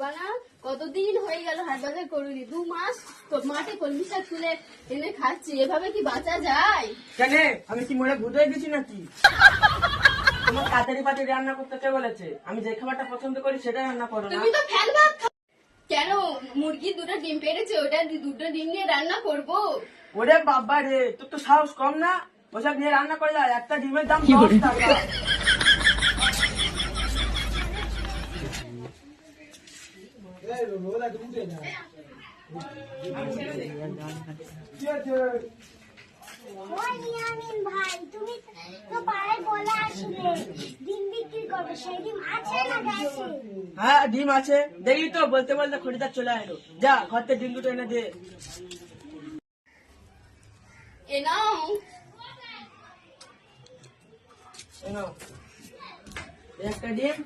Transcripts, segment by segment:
করবা না? কতদিন হয়ে গেল হাট বাজার করুনি, 2 মাস মাঠে কলমি শাক তুলে এনে খাচ্ছি, এভাবে কি বাঁচা যায়? কেন আমি কি মনে ভূত হয়ে গেছি নাকি? তোমার তাড়াতাড়ি পাতে রান্না করতে কে বলেছে? আমি যে খাবারটা পছন্দ করি সেটাই রান্না করো না। তুমি তো ফ্যান ভাত কেন? মুরগি 2টা ডিম পেড়েছে, ওটা 2টা ডিম নিয়ে রান্না করবো। ওরে বাবা রে, তোর তো সাহস কম না? ওসব নিয়ে রান্না করে যায়, একটা ডিমের দাম 10 টাকা। ভাই তুমি তো পাড়ায় বলে আসলে ডিম বিক্রি করবে, সেই ডিম আছে না গেছে? হ্যাঁ ডিম আছে, দেখি তো বলতে বলতে খরিদার চলে এলো। যা ঘর থেকে ডিম দুটো এনে দে। এ নাও। এই নাও, একটা ডিম,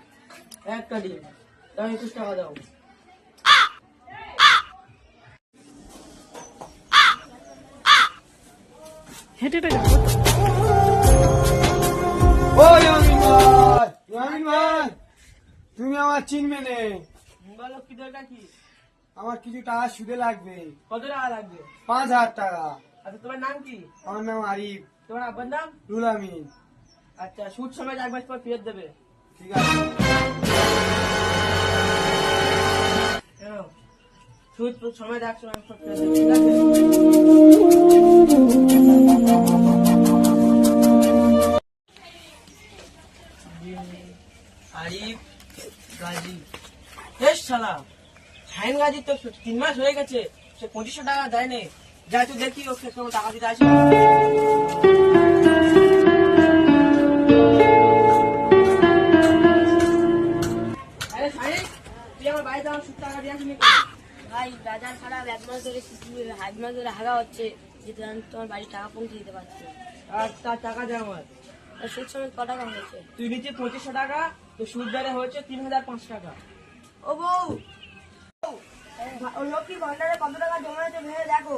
একটা ডিম দাও, 21 টাকা দাও। ও ইয়ামিন ভাই, ইয়ামিন ভাই, তুমি আমার চিনবে নে। বলো কি দরকার কি? আমার কিছু টাকা সুদে লাগবে, কত টাকা লাগবে? 5,000 টাকা। আচ্ছা তোমার নাম কি? আমার নাম আরিফ। তোমার আব্বার নাম? রুল আমিন। আচ্ছা সুদ সময় 1 মাস পর ফেরত দেবে। ঠিক আছে। নাও, সুদ সময় 1 মাস পর ফেরত দেবে, ঠিক আছে? আরিফ গাজী, বেশ শালা ফাইন গাজী তো 3 মাস হয়ে গেছে, সে 2500 টাকা দেয়নি। যাই তো দেখি ওকে কোনো টাকা দিতে আসে। আরে সাইন, তুই আমার বাড়িতে আমার সুদ টাকা দিয়ে আসবি? ভাই বাজার খারাপ, 1 মাস ধরে হাত মাস ধরে হাগা হচ্ছে, যেটা আমি তোমার বাড়ির টাকা পৌঁছে দিতে পারছি। আর তার টাকা দে আমার। আর সুদ সময় ক টাকা হয়েছে? তুই নিচে 2500 টাকা, তো সুদ বেড়ে হয়েছে 3005 টাকা। ও বউ, ও লক্ষ্মী ভান্ডারে কত টাকা জমা হয়েছে ভেবে দেখো।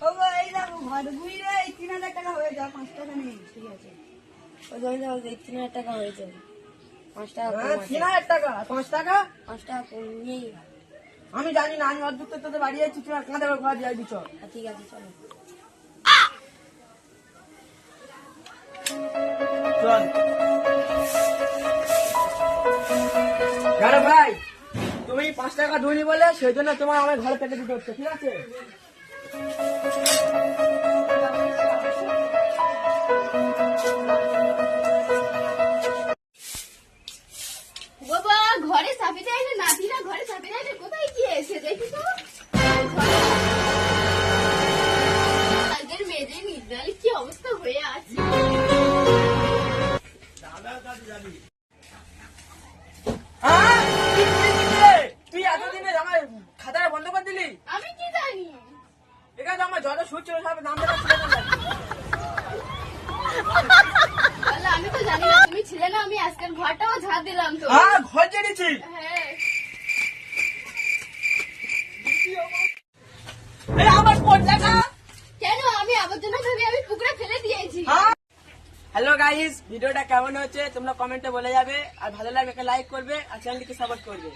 ও বউ, এই দেখো ঘর ঘুরে 3,000 টাকা হয়ে যাও, 5 টাকা নেই। ঠিক আছে, ও জমি দাও, 3,000 টাকা হয়েছে, 5 টাকা কম আছে। 3000 টাকা, 5 টাকা 5 টাকা কম নেই। আমি জানি না, আমি অদ্ভুত তোদের বাড়ি যাচ্ছি, তুই আর কাঁদে ঘর দিয়ে দিচ্ছ। ঠিক আছে চলো। চল জানো ভাই, তুমি 5 টাকা ধুনি বলে সেই জন্য তোমার আমার ঘরে পেটে দিতে হচ্ছে, ঠিক আছে? বাবা ঘরে চাবি দেয় না, নাতিরা ঘরে চাবি দেয় না, কোথায় গিয়েছে দেখি তো। আগের মেয়েদের নির্দালি কি অবস্থা হয়ে আছে। হ্যাঁ? কি করেছিস? তুই এতদিনে আমার খাতাটা বন্ধ করে দিলি? আমি কি জানি? এখানে তো আমার যত সুদ ছিল সব নাম দেওয়া ছিল না। আল্লাহ, আমি তো জানি না তুমি ছিলে না, আমি আজকের ঘরটাও ঝাড় দিলাম তো। হ্যাঁ ঘর জেনেছি। হ্যাঁ, এই আমার 5 টাকা। কেন? আমি আবর্জনা ভেবে আমি পুকুরে ফেলে দিয়েছি। হ্যালো গাইস, ভিডিওটা কেমন হচ্ছে তোমরা কমেন্টে বলে যাবে, আর ভালো লাগলে একটা লাইক করবে আর চ্যানেলটিকে সাপোর্ট করবে।